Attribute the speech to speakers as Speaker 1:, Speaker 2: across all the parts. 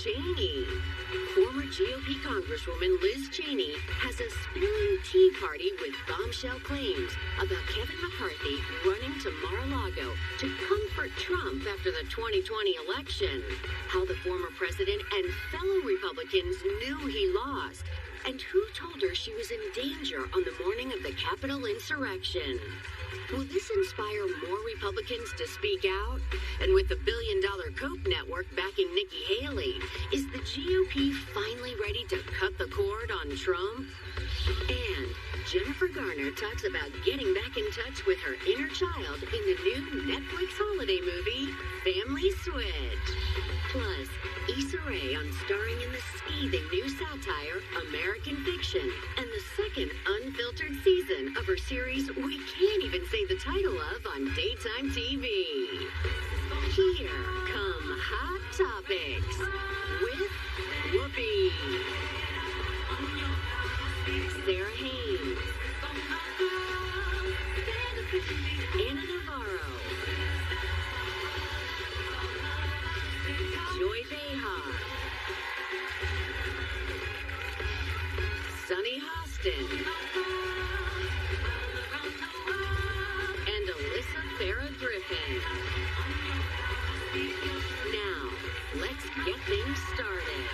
Speaker 1: Cheney. Former GOP Congresswoman Liz Cheney has a spilling tea party with bombshell claims about Kevin McCarthy running to Mar-a-Lago to comfort Trump after the 2020 election. How the former president and fellow Republicans knew he lost, and who told her she was in danger on the morning of the Capitol insurrection. Will this inspire more Republicans to speak out? And with the billion-dollar Cope Network backing Nikki Haley, is the GOP finally ready to cut the cord on Trump? And Jennifer Garner talks about getting back in touch with her inner child in the new Netflix holiday movie, Family Switch. Plus, Issa Rae on starring in the scathing new satire, American Fiction, and the second unfiltered season of her series we can't even say the title of on daytime TV. Here come Hot Topics with Whoopi, Sarah Haynes, Anna Navarro, Joy Behar, Sunny Hostin, and Alyssa Farah Griffin. Now, let's get things started.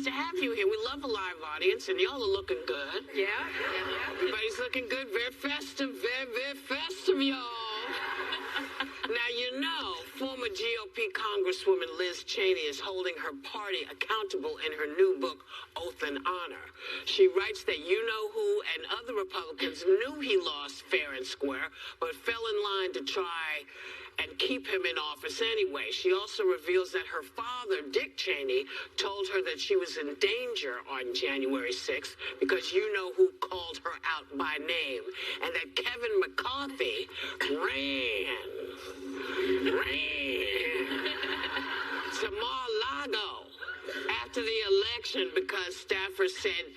Speaker 2: To have you here. We love a live audience, and y'all are looking good.
Speaker 3: Yeah.
Speaker 2: Everybody's looking good. Very festive, very festive, y'all. Now, you know, former GOP Congresswoman Liz Cheney is holding her party accountable in her new book, Oath and Honor. She writes that you-know-who and other Republicans knew he lost fair and square, but fell in line to try and keep him in office anyway. She also reveals that her father, Dick Cheney, told her that she was in danger on January 6th because you-know-who called her out by name, and that Kevin McCarthy ran to Mar-a-Lago after the election because staffers said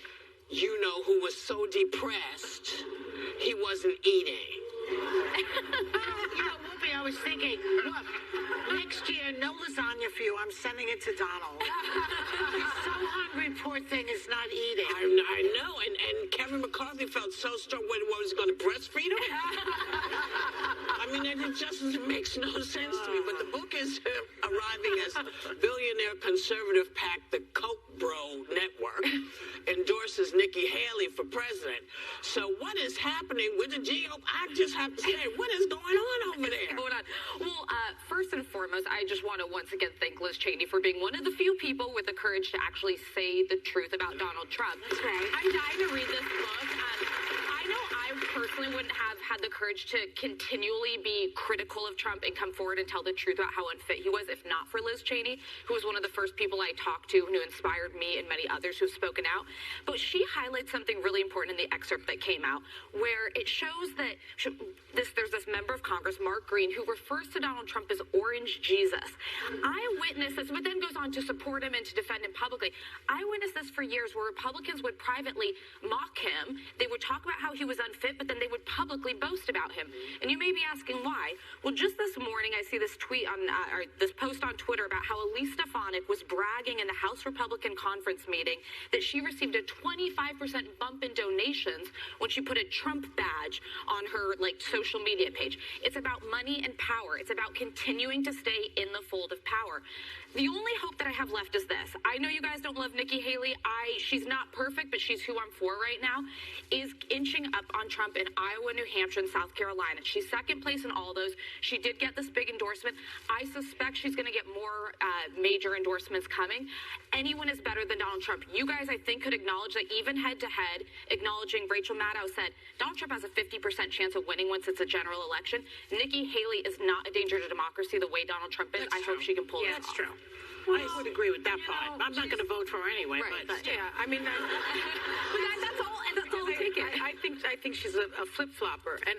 Speaker 2: you-know-who was so depressed he wasn't eating.
Speaker 3: Whoopi, I was thinking, look, next year, no lasagna for you. I'm sending it to Donald. He's so hungry, poor thing is not eating.
Speaker 2: I know, and Kevin McCarthy felt so strong. What was going to breastfeed him? I mean, it just makes no sense to me. But the book is arriving as billionaire conservative PAC, the Coke Bro Network, endorses Nikki Haley for president. So what is happening with the GOP? I just have to say, what is going on over there?
Speaker 4: Well, first and foremost, I just want to once again thank Liz Cheney for being one of the few people with the courage to actually say the truth about Donald Trump.
Speaker 3: That's right.
Speaker 4: I'm dying to read this book. I know I personally wouldn't have had the courage to continually be critical of Trump and come forward and tell the truth about how unfit he was if not for Liz Cheney, who was one of the first people I talked to and who inspired me and many others who've spoken out. But she highlights something really important in the excerpt that came out, where it shows that there's this member of Congress, Mark Green, who refers to Donald Trump as Orange Jesus. I witnessed this, but then goes on to support him and to defend him publicly. I witnessed this for years where Republicans would privately mock him. They would talk about how he was unfit, but then they would publicly boast about him. And you may be asking why. Well, just this morning, I see this tweet on, or this post on Twitter about how Elise Stefanik was bragging in the House Republican conference meeting that she received a 25% bump in donations when she put a Trump badge on her social media page. It's about money and power. It's about continuing to stay in the fold of power. The only hope that I have left is this. I know you guys don't love Nikki Haley. She's not perfect, but she's who I'm for right now, is inching up on Trump in Iowa, New Hampshire, and South Carolina. She's second place in all those. She did get this big endorsement. I suspect she's going to get more major endorsements coming. Anyone is better than Donald Trump. You guys, I think, could acknowledge that even head-to-head, acknowledging Rachel Maddow said, Donald Trump has a 50% chance of winning once it's a general election. Nikki Haley is not a danger to democracy the way Donald Trump is. I hope she can pull it off.
Speaker 2: That's true. I would agree with that part. I'm not going to vote for her anyway.
Speaker 4: Right,
Speaker 2: but
Speaker 5: Yeah, I mean,
Speaker 4: that's all. That's all I take it.
Speaker 5: I think she's a flip flopper, and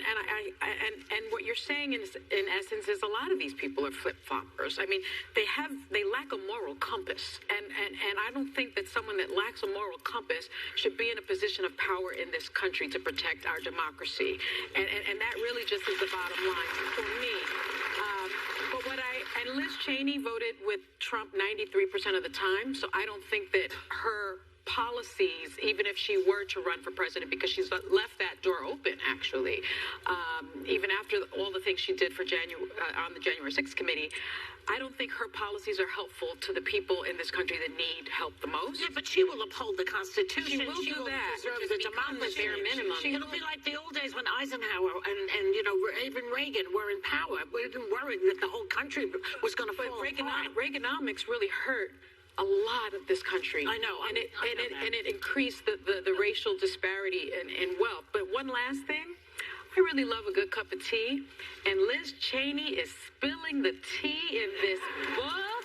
Speaker 5: what you're saying in essence is a lot of these people are flip floppers. I mean, they lack a moral compass, and I don't think that someone that lacks a moral compass should be in a position of power in this country to protect our democracy, and that really just is the bottom line for me. And Liz Cheney voted with Trump 93% of the time, so I don't think that her policies, even if she were to run for president, because she's left that door open, actually, even after all the things she did for on the January 6th committee, I don't think her policies are helpful to the people in this country that need help the most.
Speaker 2: Yeah, but she will uphold the Constitution.
Speaker 5: She will do that.
Speaker 2: Preserve the democracy.
Speaker 5: Bare minimum.
Speaker 2: It'll be like the old days when Eisenhower and even Reagan were in power. We didn't worry that the whole country was going to fall apart.
Speaker 5: Reaganomics really hurt a lot of this country.
Speaker 2: I know.
Speaker 5: And it increased the racial disparity in wealth. But one last thing, I really love a good cup of tea, and Liz Cheney is spilling the tea in this book,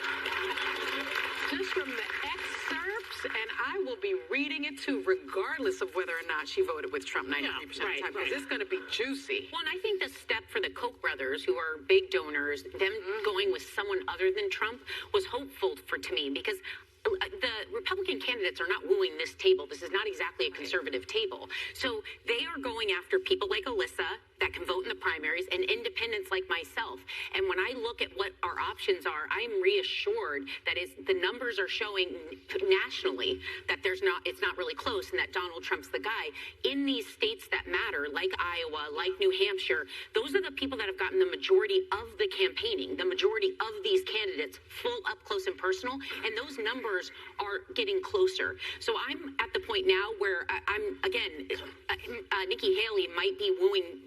Speaker 5: just from the excerpts, and I will be reading it too, regardless of whether or not she voted with Trump 93% of the time, because it's going to be juicy.
Speaker 1: Well, and I think the step for the Koch brothers, who are big donors, them going with someone other than Trump, was hopeful to me, because the Republican candidates are not wooing this table. This is not exactly a conservative table. So they are going after people like Alyssa that can vote in the primaries and independents like myself. And when I look at what our options are, I'm reassured that the numbers are showing nationally that it's not really close and that Donald Trump's the guy. In these states that matter, like Iowa, like New Hampshire, those are the people that have gotten the majority of the campaigning, the majority of these candidates full up close and personal. And those numbers are getting closer. So I'm at the point now where Nikki Haley might be wooing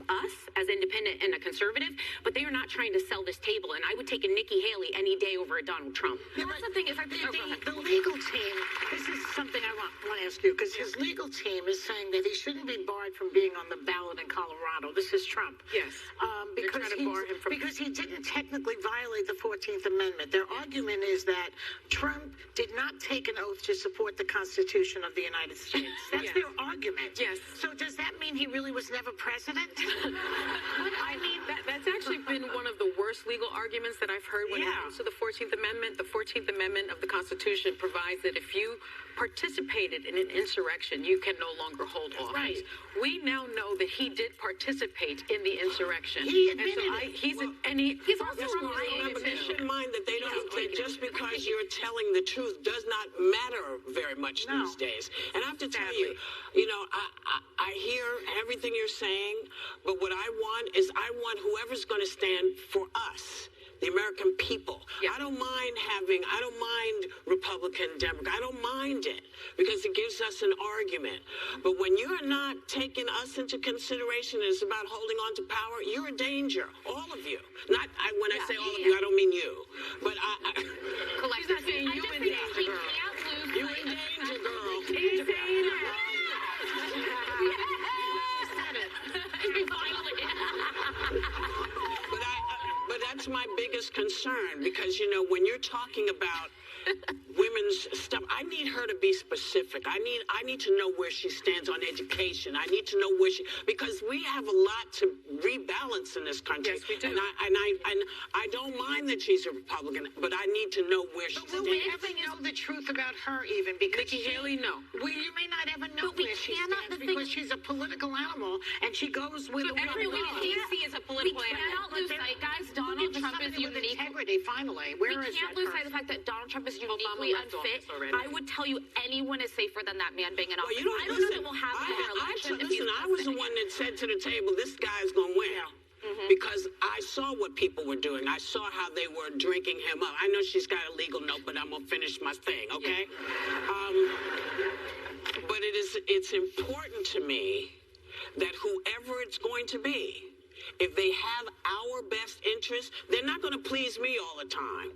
Speaker 1: us as independent and a conservative, but they are not trying to sell this table. And I would take a Nikki Haley any day over a Donald Trump.
Speaker 2: Yeah,
Speaker 4: That's the thing is, I think
Speaker 2: the legal team, this is something I want to ask you, because his legal team is saying that he shouldn't be barred from being on the ballot in Colorado. This is Trump.
Speaker 5: Yes.
Speaker 2: Because he didn't technically violate the 14th Amendment. Their argument is that Trump did not take an oath to support the Constitution of the United States. That's their argument.
Speaker 5: Yes.
Speaker 2: So does that mean he really was never president?
Speaker 5: I mean, that's actually been one of the worst legal arguments that I've heard when it comes to the 14th Amendment. The 14th Amendment of the Constitution provides that if you participated in an insurrection, you can no longer hold office.
Speaker 2: Right.
Speaker 5: We now know that he did participate in the insurrection.
Speaker 2: He admitted it.
Speaker 5: He's also lying.
Speaker 2: They
Speaker 6: should mind that they don't that just because you're telling the truth does not matter very much these days. And I have to tell you, I hear everything you're saying, but what I want is whoever's going to stand for us, the American people. Yeah. I don't mind Republican, Democrat. I don't mind it because it gives us an argument. But when you're not taking us into consideration, it's about holding on to power, you're a danger. All of you. When I say all of you, I don't mean you. But
Speaker 4: She's not saying you in danger, girl.
Speaker 6: You in danger, girl.
Speaker 5: He's saying that.
Speaker 6: But that's my biggest concern because, when you're talking about women's stuff, I need her to be specific. I need to know where she stands on education. I need to know because we have a lot to rebalance in this country.
Speaker 5: Yes, we do.
Speaker 6: And I don't mind that she's a Republican, but I need to know where she stands.
Speaker 2: Will we ever know the truth about her even? Because
Speaker 5: Nikki Haley, no.
Speaker 2: You may not ever know where she stands because she's a political animal and she goes with
Speaker 4: everyone is a political animal. We cannot lose sight, guys. Donald Trump is unique.
Speaker 2: Integrity, finally.
Speaker 4: We can't lose sight of the fact that Donald Trump is uniquely unfit. I would tell you anyone is safer than that man being in office.
Speaker 6: Well,
Speaker 4: I don't know that we'll have another election.
Speaker 6: I was the one that said to the table, this guy's going to win. Because I saw what people were doing. I saw how they were drinking him up. I know she's got a legal note, but I'm going to finish my thing, okay? Yeah. But it's important to me that whoever it's going to be, if they have our best interest, they're not going to please me all the time.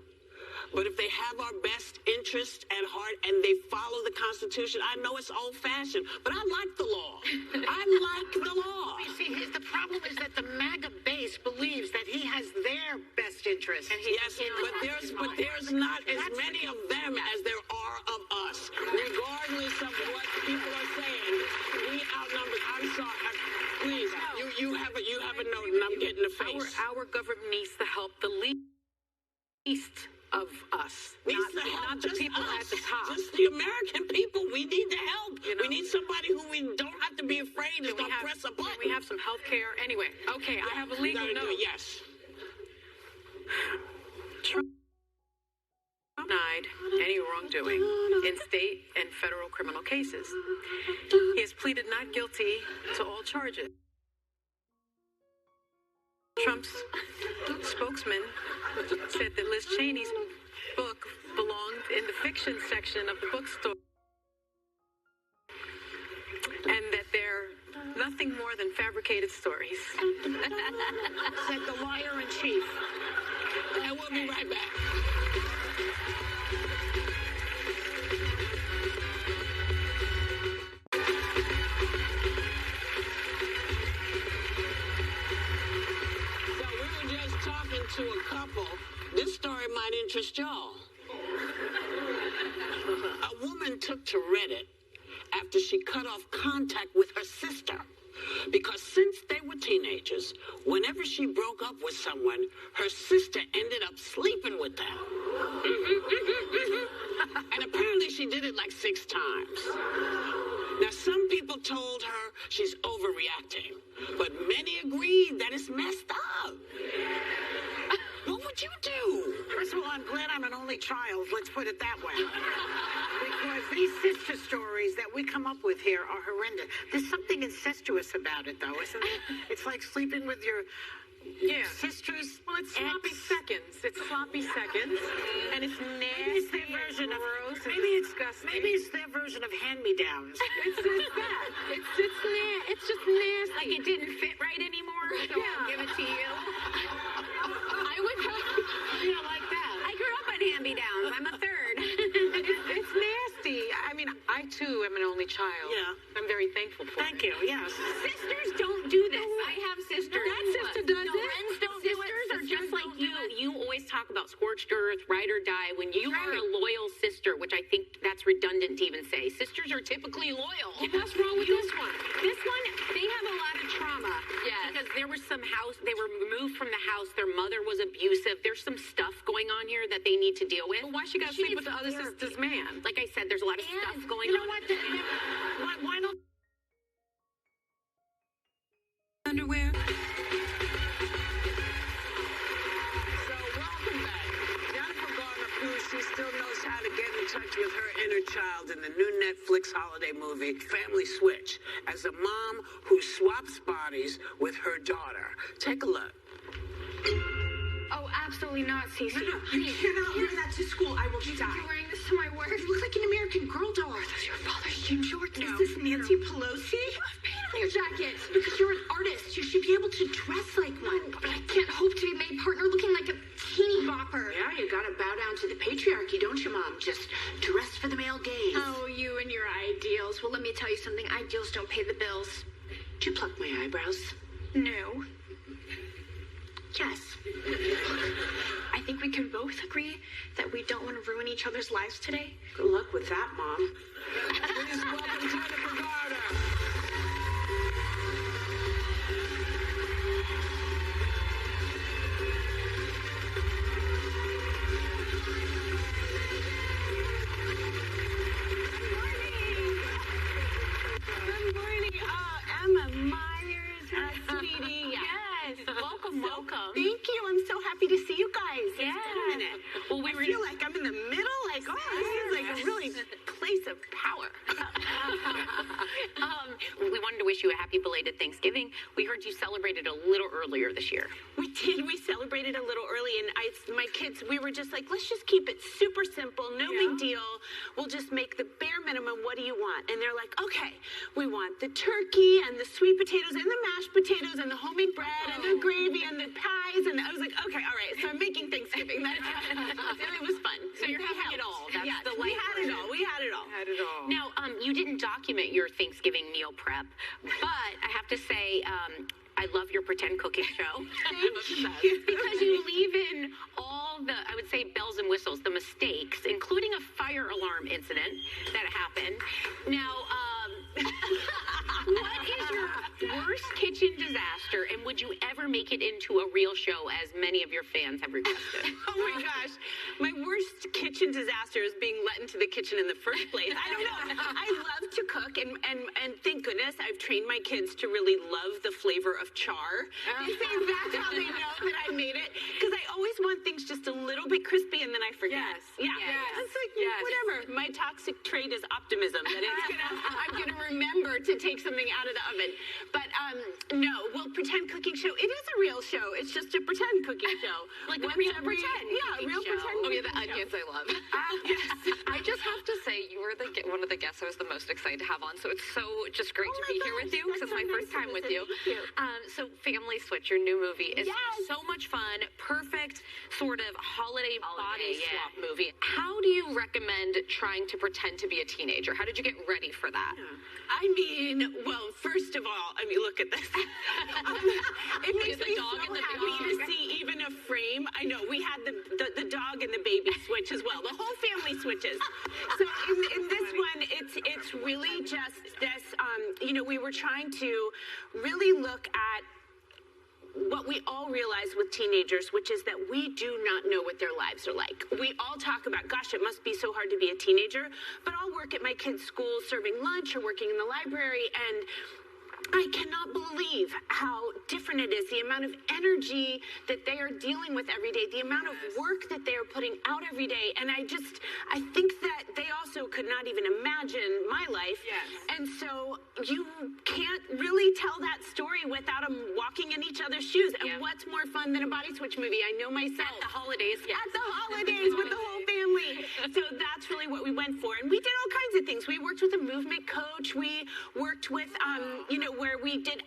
Speaker 6: But if they have our best interest at heart and they follow the Constitution, I know it's old-fashioned, but I like the law. I like the law.
Speaker 3: You see, the problem is that the MAGA base believes that he has their best interest.
Speaker 6: Yes, but there's not as many of them as there are of us. Regardless of what people are saying, we outnumbered. I'm sorry. Please, you have a note, and I'm getting the face.
Speaker 5: Our government needs to help the least of us, not the people at the top.
Speaker 6: Just the American people. We need the help. We need somebody who we don't have to be afraid is going to press a button.
Speaker 5: We have some health care. Anyway, okay, I have a legal note.
Speaker 6: Yes.
Speaker 5: Trump denied any wrongdoing in state and federal criminal cases. He has pleaded not guilty to all charges. Trump's spokesman said that Liz Cheney's book belonged in the fiction section of the bookstore and that they're nothing more than fabricated stories.
Speaker 3: Said the liar-in-chief.
Speaker 6: And we'll be right back. To a couple, this story might interest y'all. A woman took to Reddit after she cut off contact with her sister because since they were teenagers, whenever she broke up with someone, her sister ended up sleeping with them. And apparently she did it like 6 times. Now, some people told her she's overreacting, but many agreed that it's messed up. What would you do?
Speaker 3: First of all, I'm glad I'm an only child. Let's put it that way. Because these sister stories that we come up with here are horrendous. There's something incestuous about it, though, isn't there? It's like sleeping with your sister's.
Speaker 5: Well, it's sloppy seconds. It's sloppy seconds, and it's nasty.
Speaker 3: Maybe it's their version of
Speaker 5: gross.
Speaker 3: Maybe it's their version of hand-me-downs.
Speaker 5: It's that. It's just nasty.
Speaker 4: Like it didn't fit right anymore, so I'll give it to you. I would
Speaker 3: like that.
Speaker 4: I grew up on hand-me-downs. I'm a third.
Speaker 5: It's nasty. I mean, I too am an only child.
Speaker 3: Yeah.
Speaker 5: I'm very thankful for
Speaker 3: Thank you, yes.
Speaker 4: Sisters don't do this. I have sisters.
Speaker 5: That sister does it.
Speaker 4: Friends don't do it. Sisters are just like you. You always talk about scorched earth, ride or die. When you are a loyal sister, which I think that's redundant to even say, sisters are typically loyal.
Speaker 5: What's wrong with this one?
Speaker 4: This one, they have a lot of trauma.
Speaker 5: Yes.
Speaker 4: Because there was some house, they were removed from the house, their mother was abusive. There's some stuff going on here that they need to deal with.
Speaker 5: Well, why she got to sleep with the other sister's man?
Speaker 4: Like I said, there's a lot of stuff going on.
Speaker 3: You know what? Why don't
Speaker 5: Underwear?
Speaker 6: So, welcome back. Jennifer Garner-Cruz, she still knows how to get in touch with her inner child in the new Netflix holiday movie, Family Switch, as a mom who swaps bodies with her daughter. Take a look.
Speaker 7: Oh, absolutely not, Cece.
Speaker 8: No, you cannot wear that to school. I will die.
Speaker 7: You're wearing this to my work.
Speaker 8: You look like an American Girl doll.
Speaker 7: Are those your father's jean shorts?
Speaker 8: Is this Nancy Pelosi?
Speaker 7: You have paint on your jacket.
Speaker 8: Because you're an artist. You should be able to dress like one.
Speaker 7: But I can't hope to be made partner looking like a teeny bopper.
Speaker 8: Yeah, you gotta bow down to the patriarchy, don't you, Mom? Just dress for the male gaze.
Speaker 7: Oh, you and your ideals. Well, let me tell you something. Ideals don't pay the bills.
Speaker 8: Did you pluck my eyebrows?
Speaker 7: No.
Speaker 8: Yes.
Speaker 7: I think we can both agree that we don't want to ruin each other's lives today.
Speaker 8: Good luck with that, Mom.
Speaker 6: Please welcome Jennifer Garner.
Speaker 5: Good morning. Emma Myers, sweetie.
Speaker 4: Yes. Welcome.
Speaker 8: Thank you. I'm so happy to see you guys.
Speaker 4: Yeah.
Speaker 8: It's been a minute.
Speaker 4: Well, we
Speaker 8: I feel like I'm in the middle. Like, oh, this is like a really place of power.
Speaker 4: We wanted to wish
Speaker 1: wish you a happy belated Thanksgiving. We heard you celebrated a little earlier this year.
Speaker 9: We did. We celebrated a little early, and my kids, we were just like, let's just keep it super simple, no big deal. We'll just make the bare minimum. What do you want? And they're like, okay, we want the turkey and the sweet potatoes and the mashed potatoes and the homemade bread and the gravy and the pies. And I was like, okay, all right. So I'm making Thanksgiving. It was fun.
Speaker 1: So you're having it all. That's
Speaker 9: yes,
Speaker 1: the
Speaker 9: we had it all. We had it all.
Speaker 1: Now, you didn't document your Thanksgiving meal prep, but I have to say, I love your pretend cooking show.
Speaker 9: Thank you.
Speaker 1: Because you leave in all the, I would say, bells and whistles, the mistakes, including a fire alarm incident that happened. Now, what is your worst kitchen disaster, and would you ever make it into a real show, as many of your fans have requested?
Speaker 9: Oh my gosh. My worst kitchen disaster is being let into the kitchen in the first place. I don't know. I love to cook, and thank goodness I've trained my kids to really love the flavor of char. They say that's how they know that I made it, because I always want things just a little bit crispy, and then I forget. It's like, whatever. My toxic trait is optimism, that I'm gonna remember to take something out of the oven. But no, well, pretend cooking show. It is a real show. It's just a pretend cooking show.
Speaker 1: Like a real pretend.
Speaker 9: Yeah, real pretend.
Speaker 4: Oh yeah, the onions I love. I just have to say, you were one of the guests I was the most excited to have on. So it's so just great to be here with you, because it's my first time with you. So Family Switch, your new movie, is so much fun. Perfect sort of holiday body swap movie. How do you recommend trying to pretend to be a teenager? How did you get ready for that?
Speaker 9: I mean, well, first of all, I mean, look at this. It makes me so happy to see even a frame. I know, we had the dog and the baby switch as well. The whole family switches. So in this one, it's really just this, we were trying to really look at what we all realize with teenagers, which is that we do not know what their lives are like. We all talk about, gosh, it must be so hard to be a teenager, but I'll work at my kids' school serving lunch or working in the library, and I cannot believe how different it is, the amount of energy that they are dealing with every day, the amount of work that they are putting out every day. And I think that they also could not even imagine my life. And so you can't really tell that story without them walking in each other's shoes. And what's more fun than a body switch movie? I know myself.
Speaker 1: At the holidays.
Speaker 9: At the holidays with the whole family. So that's really what we went for. And we did all kinds of things. We worked with a movement coach. We worked with, where we did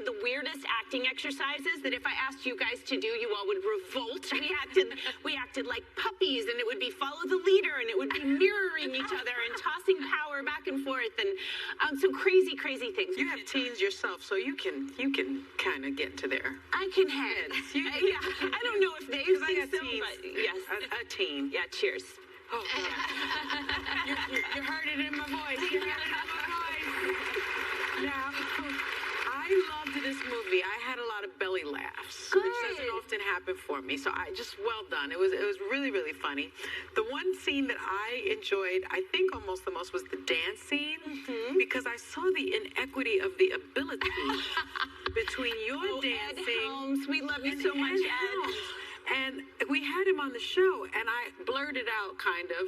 Speaker 9: the weirdest acting exercises that if I asked you guys to do, you all would revolt. We acted like puppies, and it would be follow the leader, and it would be mirroring each other and tossing power back and forth, and some crazy things.
Speaker 3: You have teens yourself, so you can kind of get into there.
Speaker 9: I can head. I don't know if they think so,
Speaker 3: teens.
Speaker 9: but yes,
Speaker 3: a teen.
Speaker 9: Yeah, cheers.
Speaker 3: Oh, you heard it in my voice. You heard it in my voice. Now, I loved this movie. I had a lot of belly laughs, which doesn't often happen for me. So well done. It was really, really funny. The one scene that I enjoyed, I think almost the most, was the dance scene, because I saw the inequity of the ability between your dancing.
Speaker 9: Ed Helms, we love you so much, Ed.
Speaker 3: And we had him on the show, and I blurted out kind of,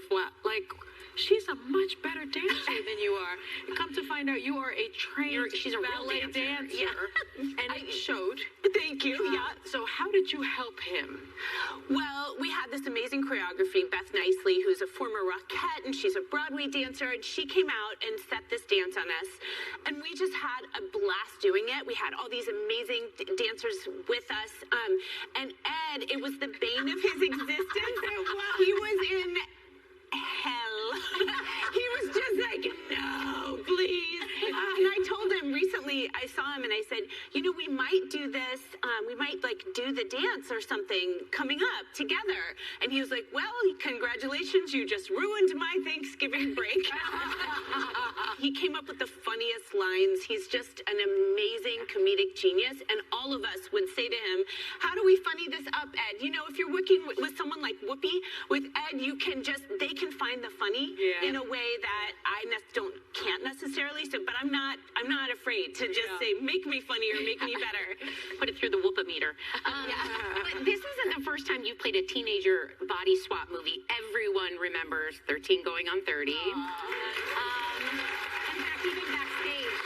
Speaker 3: she's a much better dancer than you are. And come to find out, you are a trained
Speaker 1: she's a
Speaker 3: ballet
Speaker 1: real dancer.
Speaker 3: dancer. And it showed.
Speaker 9: Thank you.
Speaker 3: So how did you help him?
Speaker 9: Well, we had this amazing choreography. Beth Nicely, who's a former Rockette, and she's a Broadway dancer, and she came out and set this dance on us. And we just had a blast doing it. We had all these amazing dancers with us. And Ed, it was the bane of his existence. He was in hell. He was just like, no, please. And I told him recently, I saw him and I said, we might do this, we might do the dance or something coming up together. And he was like, well, congratulations, you just ruined my Thanksgiving break. He came up with the funniest lines. He's just an amazing comedic genius. And all of us would say to him, how do we funny this up, Ed? If you're working with someone like Whoopi, with Ed, they can find the funny in a way that I can't necessarily. So, but I'm not afraid to just say, make me funnier, make me better.
Speaker 1: Put it through the Whoopometer. But this isn't the first time you've played a teenager body swap movie. Everyone remembers 13 Going on 30. In fact, even backstage,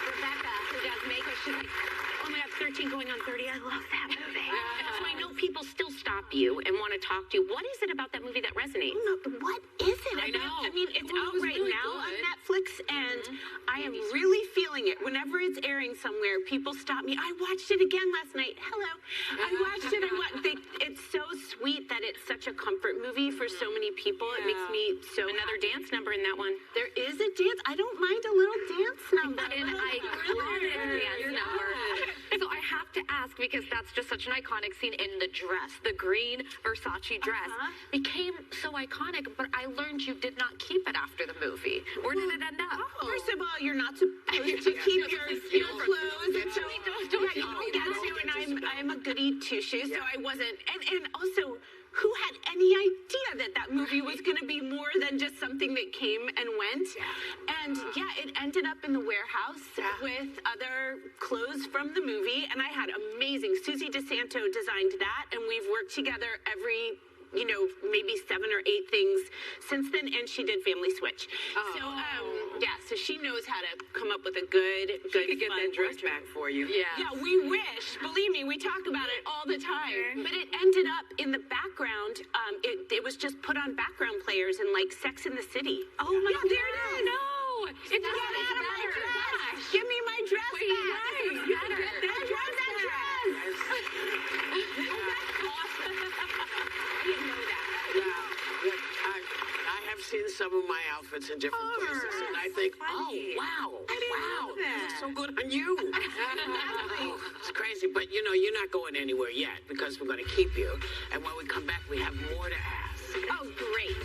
Speaker 1: Rebecca, who She's like, oh my God, 13 going on 30. I love that movie. So I know people still stop you and want to talk to you. What is it about that movie that resonates?
Speaker 9: What is it?
Speaker 1: I know.
Speaker 9: I mean, it's out
Speaker 1: was
Speaker 9: right
Speaker 1: really
Speaker 9: now on
Speaker 1: good.
Speaker 9: Netflix, and I am really feeling it. Whenever it's airing somewhere, people stop me. I watched it again last night. Hello. I watched it. It's so sweet that it's such a comfort movie for so many people. It makes me so
Speaker 1: Another dance number in that one.
Speaker 9: There is a dance. I don't mind a little dance number.
Speaker 1: An iconic dance number. So I have to ask, because that's just such an iconic scene in the dress. The green Versace dress became so iconic, but I learned you did not keep it after the movie. Where did it end up?
Speaker 9: First of all, you're not supposed to keep your clothes until you don't get to, and I'm a goody two-shoes, so I wasn't. And also, who had any idea that movie was going to be more than just something that came and went? And it ended up in the warehouse with other clothes from the movie, and I had amazing. Susie DeSanto designed that, and we've worked together every maybe 7 or 8 things since then, and she did Family Switch. So she knows how to come up with a good
Speaker 5: She could get that dress back for you.
Speaker 9: Yeah, we wish. Believe me, we talk about it all the time. But it ended up in the background. It was just put on background players in like Sex in the City. Oh my God, there it is.
Speaker 1: No,
Speaker 9: Get out of my dress. Give me my dress back. Get that dress.
Speaker 6: I have seen some of my outfits in different places, and I think, wow, that looks so good on you. It's crazy, but you're not going anywhere yet because we're going to keep you. And when we come back, we have more to ask.
Speaker 9: Oh, great.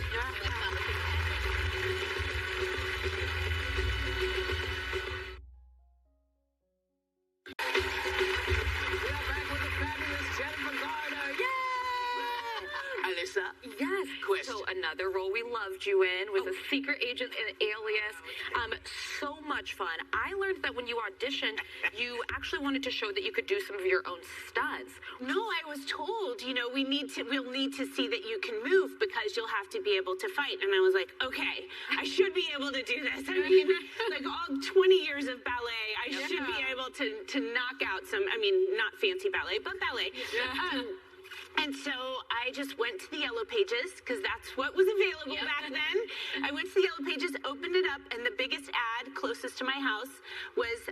Speaker 6: Alyssa?
Speaker 1: Yes.
Speaker 6: Question.
Speaker 1: So another role we loved you in was a secret agent in Alias. So much fun. I learned that when you auditioned, you actually wanted to show that you could do some of your own stunts.
Speaker 9: No, I was told, we'll need to see that you can move because you'll have to be able to fight. And I was like, okay, I should be able to do this. I mean, like all 20 years of ballet, I should be able to knock out some, not fancy ballet, but ballet. And so I just went to the Yellow Pages because that's what was available back then. I went to the Yellow Pages, opened it up, and the biggest ad closest to my house was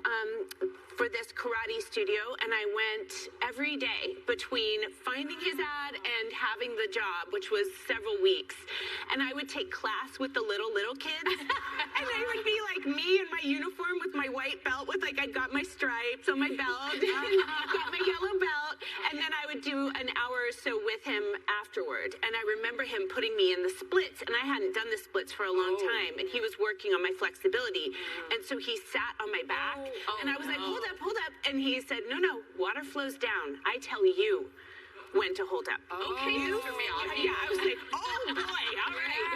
Speaker 9: for this karate studio. And I went every day between finding his ad and having the job, which was several weeks. And I would take class with the little kids. And they would be like me in my uniform with my white belt with I'd got my stripes on my belt, got my yellow belt. And then I would do an hour or so with him afterward. And I remember him putting me in the splits, and I hadn't done the splits for a long time, and he was working on my flexibility. And so he sat on my back, and I was like, hold up. And he said, no, water flows down. I tell you when to hold up.
Speaker 1: Okay.
Speaker 9: Yeah, I was like, oh boy, all right.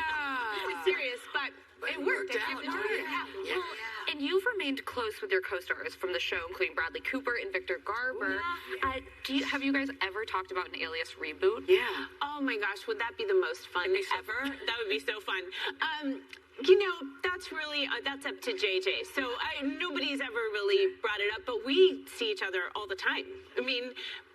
Speaker 9: I was serious, but it worked out.
Speaker 1: Well, and you've remained close with your co-stars from the show, including Bradley Cooper and Victor Garber. Have you guys ever talked about an Alias reboot?
Speaker 6: Yeah.
Speaker 9: Oh my gosh, would that be the most fun ever? That would be so fun. That's really, that's up to JJ. So nobody's ever really brought it up, but we see each other all the time.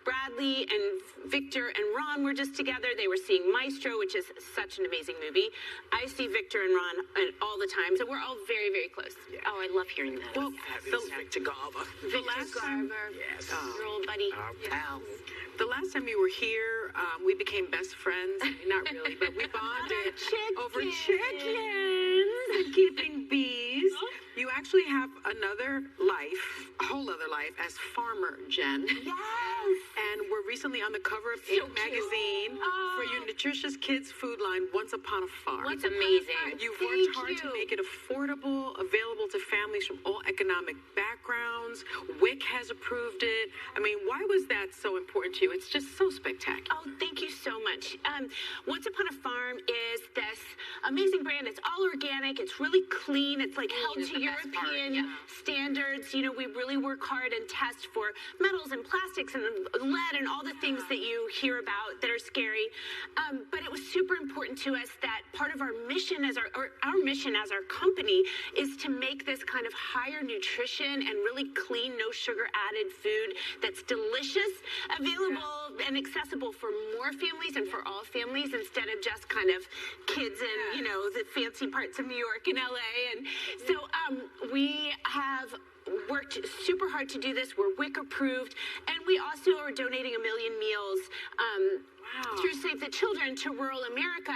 Speaker 9: Bradley and Victor and Ron were just together. They were seeing Maestro, which is such an amazing movie. I see Victor and Ron all the time, so we're all very, very close.
Speaker 6: Yeah.
Speaker 1: Oh, I love hearing that.
Speaker 6: Well, Victor Garber.
Speaker 5: The last time,
Speaker 9: Your old buddy.
Speaker 6: Pal.
Speaker 5: the last time you were here, we became best friends. Not really, but we bonded over chickens and keeping bees. You actually have another life, a whole other life, as Farmer Jen.
Speaker 9: Yes.
Speaker 5: And we're recently on the cover of Inc. magazine for your nutritious kids food line, Once Upon a Farm.
Speaker 1: It's amazing.
Speaker 5: You've worked hard to make it affordable, available to families from all economic backgrounds. WIC has approved it. I mean, why was that so important to you? It's just so spectacular.
Speaker 9: Oh, thank you so much. Once Upon a Farm is this amazing brand. It's all organic. It's really clean. It's like held to European standards. You know, we really work hard and test for metals and plastics and lead and all the things that you hear about that are scary. But it was super important to us that part of our mission as our mission as our company is to make this kind of higher nutrition and really clean, no sugar added food that's delicious, available and accessible for more families and for all families instead of just kind of kids in, you know, the fancy parts of New York and LA. And so we have worked super hard to do this. We're WIC approved, and we also are donating 1 million meals through Save the Children to rural America.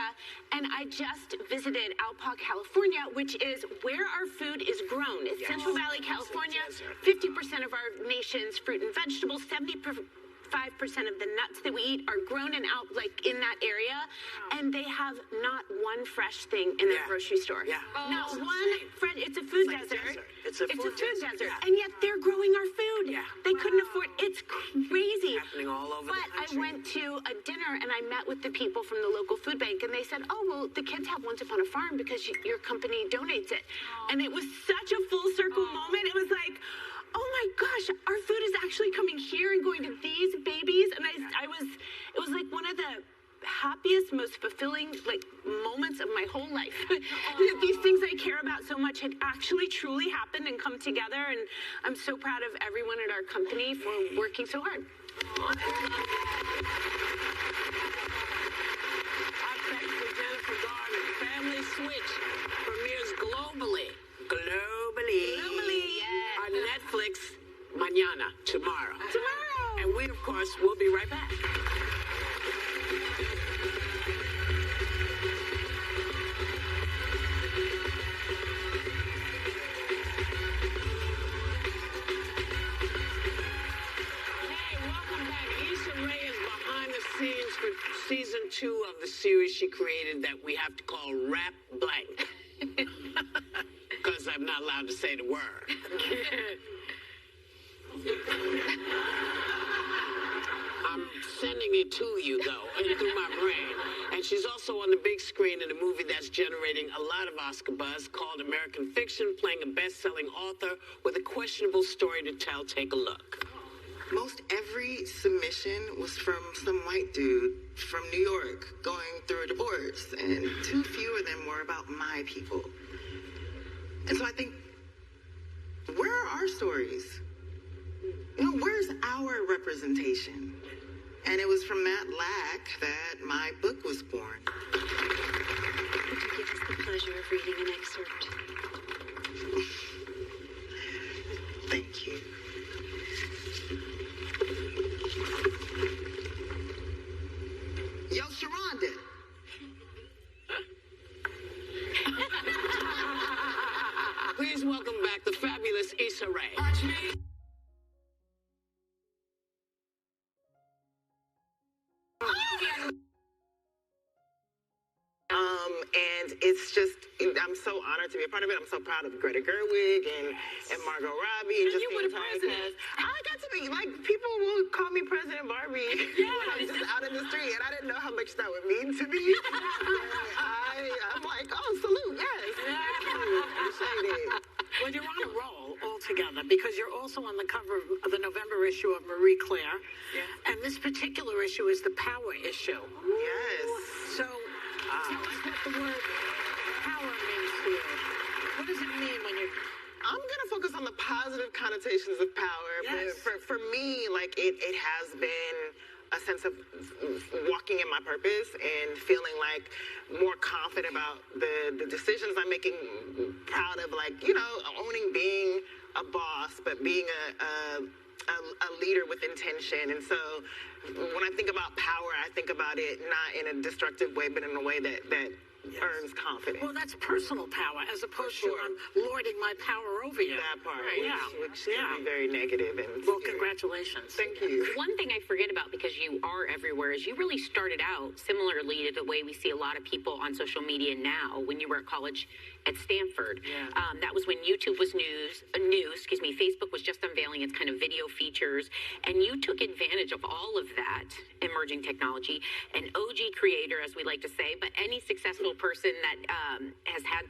Speaker 9: And I just visited Alpa, California, which is where our food is grown. It's Central Valley, California. 50% of our nation's fruit and vegetables, 75% of the nuts that we eat are grown and out like in that area, and they have not one fresh thing in their grocery store. Not one fresh. It's a food desert.
Speaker 6: It's a food desert.
Speaker 9: And yet they're growing our food. They couldn't afford. It's crazy.
Speaker 6: Happening all over
Speaker 9: but
Speaker 6: the country.
Speaker 9: I went to a dinner and I met with the people from the local food bank, and they said, "Oh, well, the kids have Once Upon a Farm because your company donates it." And it was such a full circle moment. It was like, oh my gosh, our food is actually coming here and going to these babies. And it was like one of the happiest, most fulfilling like moments of my whole life. That these things I care about so much had actually truly happened and come together. And I'm so proud of everyone at our company for working so hard.
Speaker 6: Our thanks to Jennifer Garner. Family Switch premieres globally. On Netflix, mañana, tomorrow. And we, of course, will be right back. Hey, welcome back. Issa Rae is behind the scenes for season 2 of the series she created that we have to call Rap Blank. Because I'm not allowed to say the word. I'm sending it to you, though, and through my brain. And she's also on the big screen in a movie that's generating a lot of Oscar buzz called American Fiction, playing a best-selling author with a questionable story to tell. Take a look.
Speaker 10: Most every submission was from some white dude from New York going through a divorce, and too few of them were about my people. And so I think, where are our stories? You know, where's our representation? And it was from that lack that my book was born.
Speaker 1: Would you give us the pleasure of reading an excerpt?
Speaker 10: Thank you. Yo, Sharonda.
Speaker 6: Please welcome back the fabulous Issa Rae.
Speaker 10: And it's just, I'm so honored to be a part of it. I'm so proud of Greta Gerwig and Margot Robbie. And
Speaker 3: So
Speaker 10: just
Speaker 3: you
Speaker 10: the
Speaker 3: were the
Speaker 10: entire
Speaker 3: president.
Speaker 10: cast. I got to be, like, people will call me President Barbie when I'm just out in the street, and I didn't know how much that would mean to me. I'm like, oh, salute, yes. Thank you. Appreciate it.
Speaker 3: Well, you're on a roll altogether because you're also on the cover of the November issue of Marie Claire. And this particular issue is the power issue.
Speaker 10: Yes.
Speaker 3: So tell us what the word power means to you. What does it mean when you...
Speaker 10: I'm going to focus on the positive connotations of power.
Speaker 3: Yes.
Speaker 10: But for me, like, it has been a sense of walking in my purpose and feeling like more confident about the decisions I'm making, proud of, like, you know, owning being a boss, but being a leader with intention. And so when I think about power, I think about it not in a destructive way, but in a way that earns confidence.
Speaker 3: Well, that's personal power as opposed to I'm lording my power over you.
Speaker 10: That part,
Speaker 3: Right.
Speaker 10: which can be very negative. And
Speaker 3: Well,
Speaker 10: scary.
Speaker 3: congratulations.
Speaker 10: Thank you.
Speaker 4: One thing I forget about, because you are everywhere, is you really started out similarly to the way we see a lot of people on social media now when you were at college at Stanford. That was when YouTube was new, Facebook was just unveiling its kind of video features, and you took advantage of all of that emerging technology. An OG creator, as we like to say, but any successful person that has had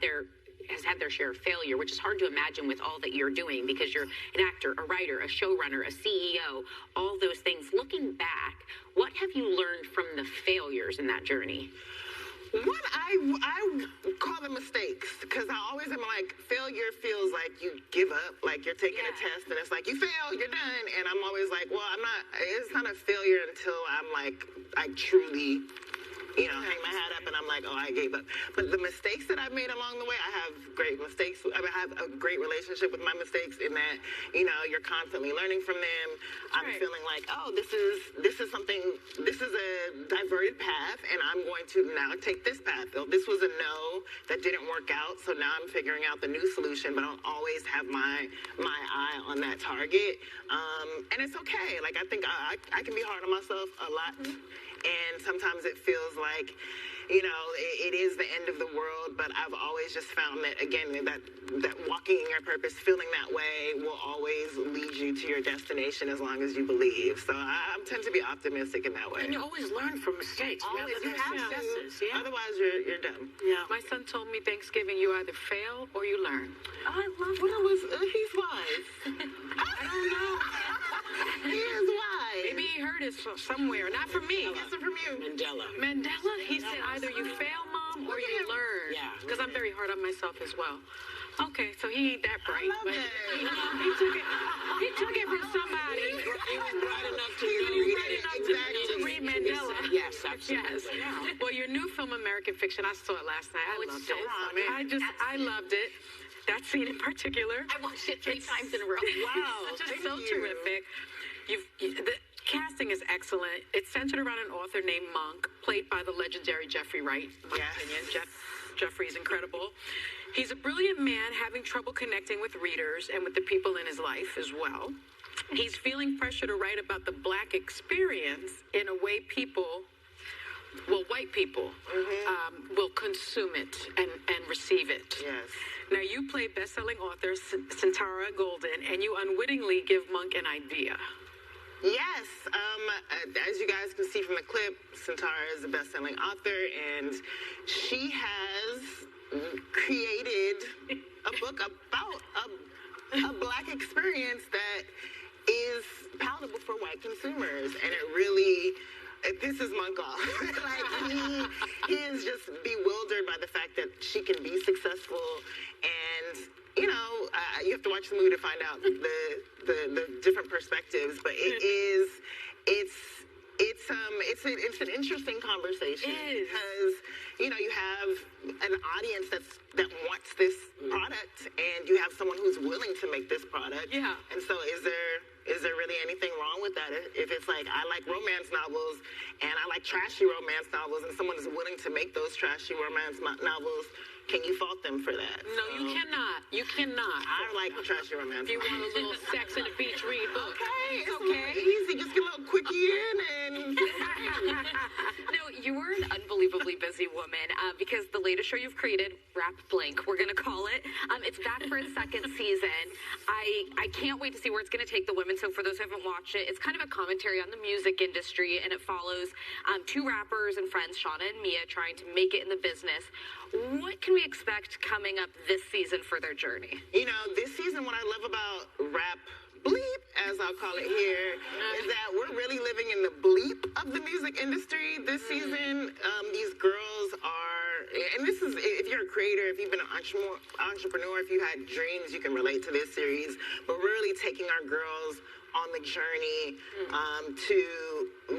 Speaker 4: their share of failure, which is hard to imagine with all that you're doing because you're an actor, a writer, a showrunner, a CEO, all those things. Looking back, what have you learned from the failures in that journey?
Speaker 10: What I call them mistakes because I always am like, failure feels like you give up, like you're taking a test and it's like you fail, you're done, and I'm always like, well, it's not a failure until I'm like, I truly, hang my hat up and I'm like, oh, I gave up. But the mistakes that I've made along the way, I have great mistakes. I have a great relationship with my mistakes in that, you're constantly learning from them. I'm feeling like, oh, this is something, this is a diverted path and I'm going to now take this path. This was a no that didn't work out. So now I'm figuring out the new solution, but I don't always have my eye on that target. And it's okay. Like, I think I can be hard on myself a lot. And sometimes it feels like, it is the end of the world, but I've always just found that, again, that walking in your purpose, feeling that way will always lead you to your destination as long as you believe. So I tend to be optimistic in that way.
Speaker 3: And you always learn from mistakes.
Speaker 5: Always have successes, yeah.
Speaker 10: Otherwise, you're done.
Speaker 5: Yeah. My son told me Thanksgiving, you either fail or you learn.
Speaker 3: Oh, I love
Speaker 10: that. He's wise.
Speaker 5: I don't know.
Speaker 10: He is wise.
Speaker 5: Maybe he heard it somewhere. Not from me.
Speaker 10: It's from you.
Speaker 5: Mandela? He said either you fail, Mom, or you learn.
Speaker 6: Yeah.
Speaker 5: Because I'm very hard on myself as well. Okay, so he ain't that bright.
Speaker 10: I love
Speaker 5: but
Speaker 10: it.
Speaker 5: He took it from somebody.
Speaker 6: He was bright enough to
Speaker 5: read Mandela.
Speaker 6: Yes, absolutely.
Speaker 5: Yes. Well, your new film, American Fiction, I saw it last night. I loved it. I loved it. That scene in particular.
Speaker 4: I watched it 3 times in a row.
Speaker 5: Wow. Just so terrific. The casting is excellent. It's centered around an author named Monk, played by the legendary Jeffrey Wright, in my opinion. Jeffrey's incredible. He's a brilliant man having trouble connecting with readers and with the people in his life as well. He's feeling pressure to write about the Black experience in a way white people will consume it and receive it.
Speaker 10: Yes.
Speaker 5: Now, you play best-selling author Santara Golden, and you unwittingly give Monk an idea.
Speaker 10: Yes. As you guys can see from the clip, Santara is a best-selling author, and she has created a book about a Black experience that is palatable for white consumers, and it pisses Monk off. Like, he is just bewildered by the fact that she can be successful, and you have to watch the movie to find out the different perspectives, but it's an interesting conversation because you have an audience that wants this product, and you have someone who's willing to make this product.
Speaker 5: Yeah.
Speaker 10: And so is there really anything wrong with that? If it's like, I like romance novels and I like trashy romance novels, and someone is willing to make those trashy romance novels, can you fault them for that?
Speaker 5: No, you cannot. You cannot.
Speaker 10: I like trashy romance.
Speaker 5: If you want a little Sex on the Beach read book.
Speaker 10: Okay, it's okay. Easy. Just get a little quickie in and...
Speaker 4: No, you were an unbelievably busy woman because the latest show you've created, Rap Blank, we're going to call it. It's back for its 2nd season. I can't wait to see where it's going to take the women. So for those who haven't watched it, it's kind of a commentary on the music industry, and it follows 2 rappers and friends, Shauna and Mia, trying to make it in the business. What can we expect coming up this season for their journey?
Speaker 10: This season, what I love about Rap Bleep, as I'll call it here, is that we're really living in the bleep of the music industry this season. These girls are, and this is, if you're a creator, if you've been an entrepreneur, if you had dreams, you can relate to this series, but we're really taking our girls on the journey to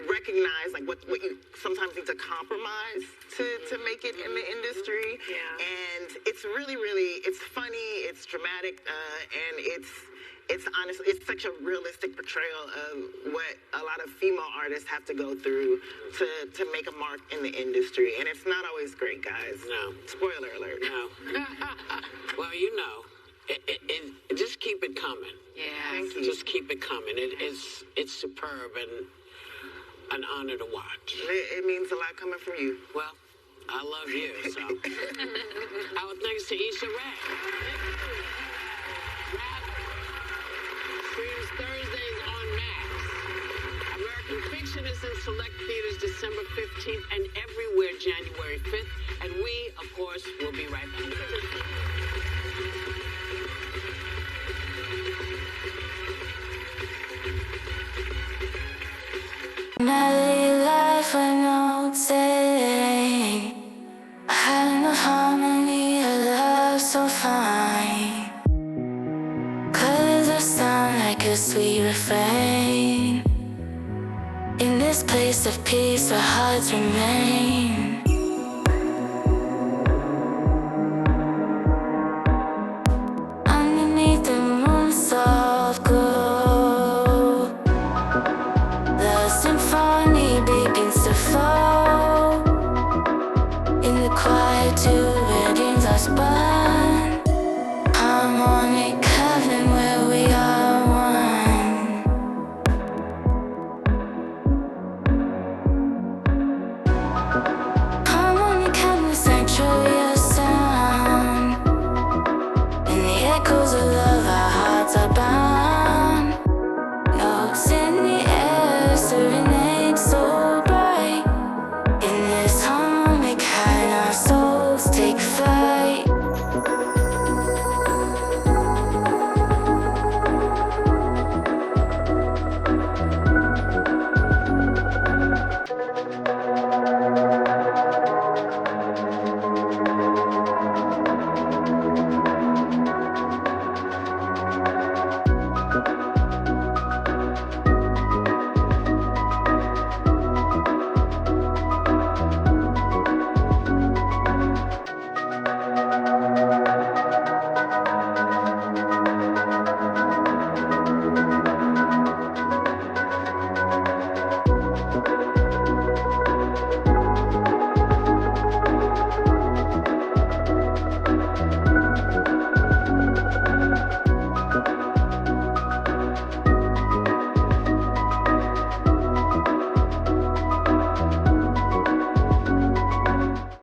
Speaker 10: recognize like what you sometimes need to compromise to make it in the industry. And it's really, it's funny, it's dramatic, and it's honestly, it's such a realistic portrayal of what a lot of female artists have to go through to make a mark in the industry. And it's not always great, guys.
Speaker 6: No.
Speaker 10: Spoiler alert.
Speaker 6: No. Well, just keep it coming.
Speaker 5: Yeah.
Speaker 10: Thank you.
Speaker 6: Just keep it coming. It's superb and an honor to watch.
Speaker 10: It means a lot coming from you.
Speaker 6: Well, I love you, so. Our thanks to Issa Rae. Rap streams Thursdays on Max. American Fiction is in select theaters December 15th and everywhere January 5th. And we, of course, will be right back.
Speaker 11: Life I know today. taste of peace, our hearts remain.